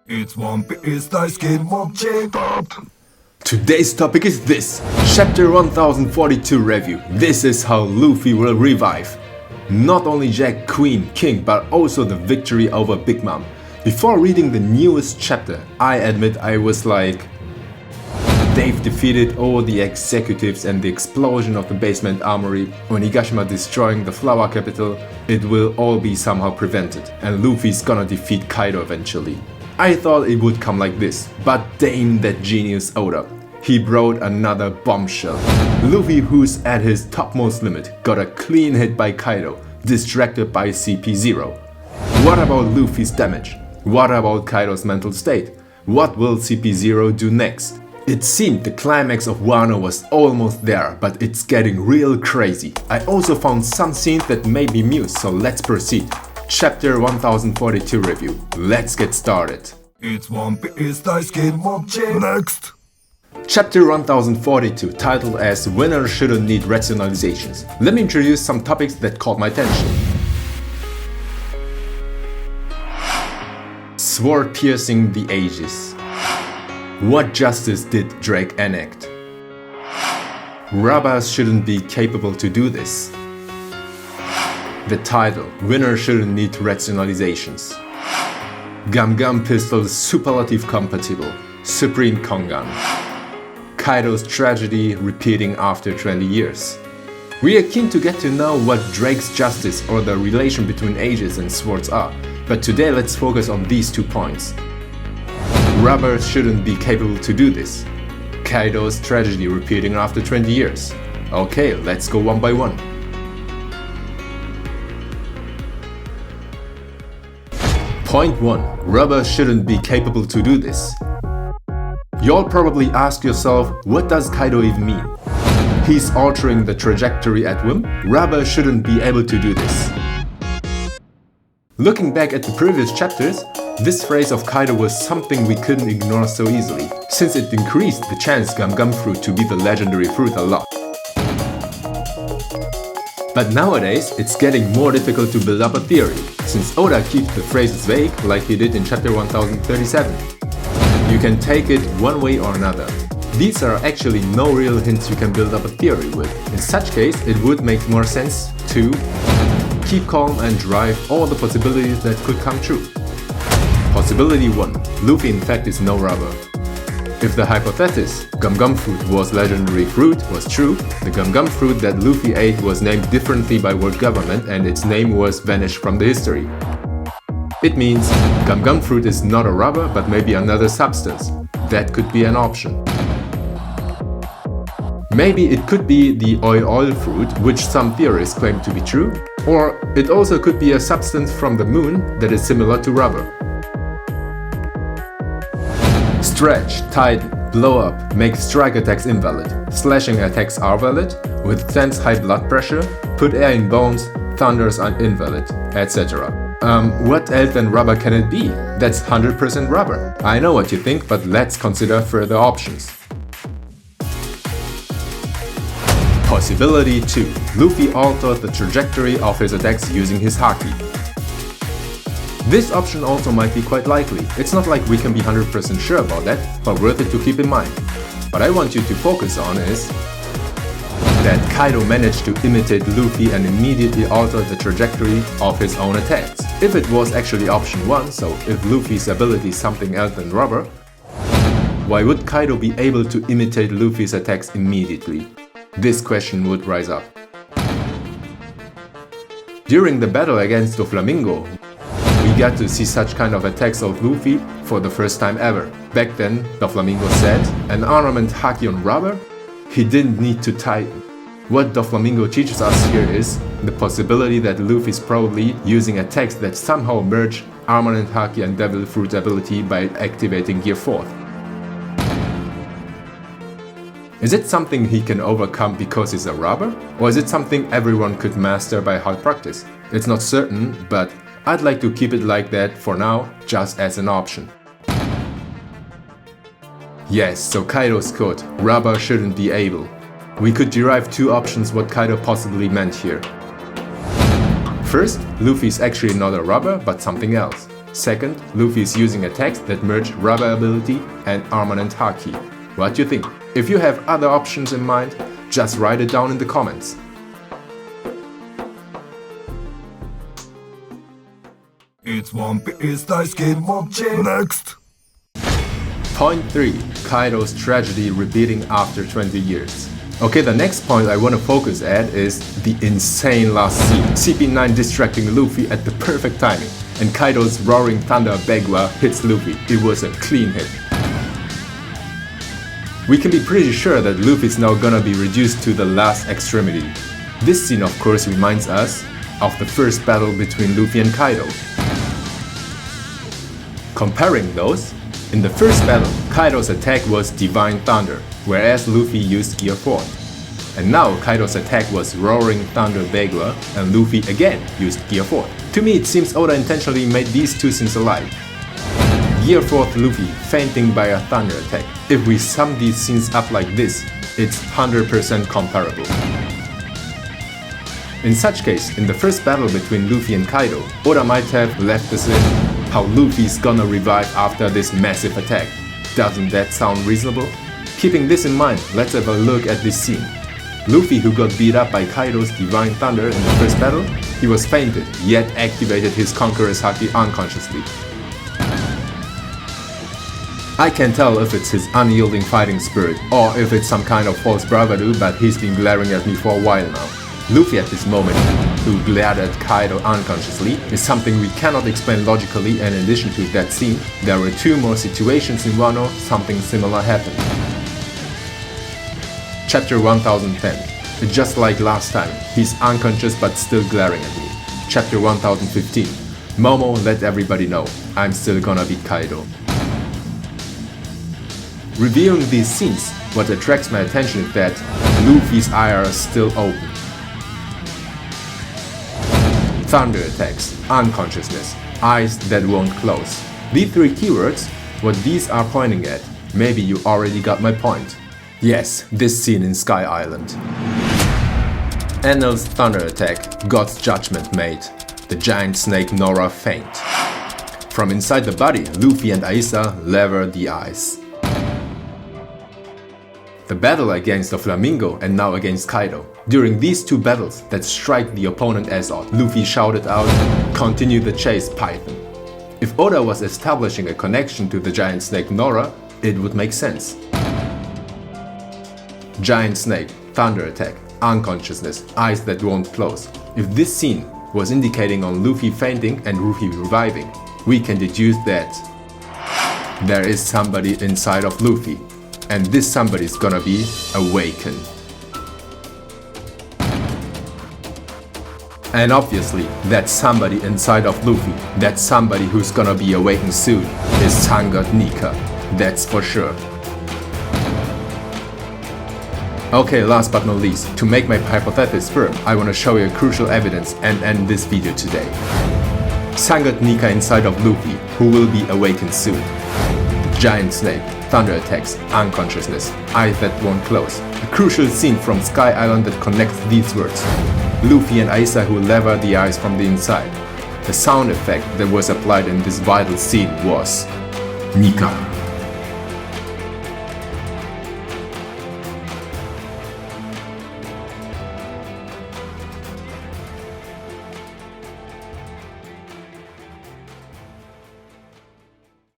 It's One Piece daisuke Motti. Today's topic is this, Chapter 1042 review. This is how Luffy will revive. Not only Jack, Queen, King, but also the victory over Big Mom. Before reading the newest chapter, I admit I was like, they've defeated all the executives and the explosion of the basement armory, or Nigashima destroying the flower capital, it will all be somehow prevented, and Luffy's gonna defeat Kaido eventually. I thought it would come like this, but damn that genius Oda. He brought another bombshell. Luffy, who's at his topmost limit, got a clean hit by Kaido, distracted by CP0. What about Luffy's damage? What about Kaido's mental state? What will CP0 do next? It seemed the climax of Wano was almost there, but it's getting real crazy. I also found some scenes that made me muse, so let's proceed. Chapter 1042 review. Let's get started. It's One Piece daisuke Motti. Next. Chapter 1042, titled as Winner Shouldn't Need Rationalizations. Let me introduce some topics that caught my attention. Sword piercing the ages. What justice did Drake enact? Rubbers shouldn't be capable to do this. The title, Winner Shouldn't Need Rationalizations. Gum Gum Pistol Superlative Compatible, Supreme Kongan. Kaido's tragedy repeating after 20 years. We are keen to get to know what Drake's justice or the relation between ages and swords are, but today let's focus on these 2 points. Rubbers shouldn't be capable to do this. Kaido's tragedy repeating after 20 years. Okay, let's go one by one. Point 1. Rubbers shouldn't be capable to do this. You'll probably ask yourself, what does Kaido even mean? He's altering the trajectory at whim? Rubbers shouldn't be able to do this. Looking back at the previous chapters, this phrase of Kaido was something we couldn't ignore so easily, since it increased the chance Gum Gum fruit to be the legendary fruit a lot. But nowadays, it's getting more difficult to build up a theory, since Oda keeps the phrases vague like he did in chapter 1037. You can take it one way or another. These are actually no real hints you can build up a theory with. In such case, it would make more sense to keep calm and drive all the possibilities that could come true. Possibility 1. Luffy in fact is no rubber. If the hypothesis Gum Gum fruit was legendary fruit was true, the Gum Gum fruit that Luffy ate was named differently by world government and its name was vanished from the history. It means Gum Gum fruit is not a rubber but maybe another substance. That could be an option. Maybe it could be the oil fruit, which some theorists claim to be true, or it also could be a substance from the moon that is similar to rubber. Stretch, tighten, blow up, make strike attacks invalid, slashing attacks are valid, withstands high blood pressure, put air in bones, thunders are invalid, etc. What else than rubber can it be? That's 100% rubber. I know what you think, but let's consider further options. Possibility 2. Luffy altered the trajectory of his attacks using his haki. This option also might be quite likely. It's not like we can be 100% sure about that, but worth it to keep in mind. What I want you to focus on is that Kaido managed to imitate Luffy and immediately alter the trajectory of his own attacks. If it was actually option 1, so if Luffy's ability is something else than rubber, why would Kaido be able to imitate Luffy's attacks immediately? This question would rise up. During the battle against Doflamingo, we got to see such kind of attacks of Luffy for the first time ever. Back then, Doflamingo said, an armament haki on rubber? He didn't need to tighten. What Doflamingo teaches us here is the possibility that Luffy is probably using attacks that somehow merge armament haki and devil fruit ability by activating gear 4th. Is it something he can overcome because he's a rubber? Or is it something everyone could master by hard practice? It's not certain, but I'd like to keep it like that for now, just as an option. Yes, so Kaido's quote, rubber shouldn't be able. We could derive 2 options what Kaido possibly meant here. First, Luffy is actually not a rubber, but something else. Second, Luffy is using attacks that merge rubber ability and armament haki. What do you think? If you have other options in mind, just write it down in the comments. It's One Piece daisuke Mochi. Next. Point 3. Kaido's tragedy repeating after 20 years. Okay, the next point I want to focus at is the insane last scene. CP9 distracting Luffy at the perfect timing, and Kaido's roaring thunder Bagua hits Luffy. It was a clean hit. We can be pretty sure that Luffy is now gonna be reduced to the last extremity. This scene of course reminds us of the first battle between Luffy and Kaido. Comparing those, in the first battle, Kaido's attack was Divine Thunder, whereas Luffy used Gear 4. And now Kaido's attack was Roaring Thunder Bagua, and Luffy again used Gear 4. To me it seems Oda intentionally made these two scenes alike. Gear 4th Luffy fainting by a thunder attack. If we sum these scenes up like this, it's 100% comparable. In such case, in the first battle between Luffy and Kaido, Oda might have left us in how Luffy's gonna revive after this massive attack. Doesn't that sound reasonable? Keeping this in mind, let's have a look at this scene. Luffy, who got beat up by Kaido's Divine Thunder in the first battle, he was fainted, yet activated his Conqueror's Haki unconsciously. I can't tell if it's his unyielding fighting spirit or if it's some kind of false bravado, but he's been glaring at me for a while now. Luffy at this moment, who glared at Kaido unconsciously, is something we cannot explain logically, and in addition to that scene, there were two more situations in Wano something similar happened. Chapter 1010. It's just like last time, he's unconscious but still glaring at me. Chapter 1015. Momo let everybody know, I'm still gonna beat Kaido. Reviewing these scenes, what attracts my attention is that Luffy's eyes are still open. Thunder attacks, unconsciousness, eyes that won't close. These three keywords, what these are pointing at, maybe you already got my point. Yes, this scene in Sky Island. Enel's thunder attack, God's judgment made. The giant snake Nora faint. From inside the body, Luffy and Aisa lever the eyes. The battle against the Flamingo and now against Kaido. During these two battles that strike the opponent as odd, Luffy shouted out, "Continue the chase, Python." If Oda was establishing a connection to the giant snake Nora, it would make sense. Giant snake, thunder attack, unconsciousness, eyes that won't close. If this scene was indicating on Luffy fainting and Luffy reviving, we can deduce that there is somebody inside of Luffy. And this somebody is gonna be awakened. And obviously, that somebody inside of Luffy, that somebody who's gonna be awakened soon, is Sun-God Nika. That's for sure. Okay, last but not least, to make my hypothesis firm, I wanna show you crucial evidence and end this video today. Sun-God Nika inside of Luffy, who will be awakened soon. Giant snake, thunder attacks, unconsciousness, eyes that won't close. A crucial scene from Sky Island that connects these words. Luffy and Aisa who lever the eyes from the inside. The sound effect that was applied in this vital scene was Nika.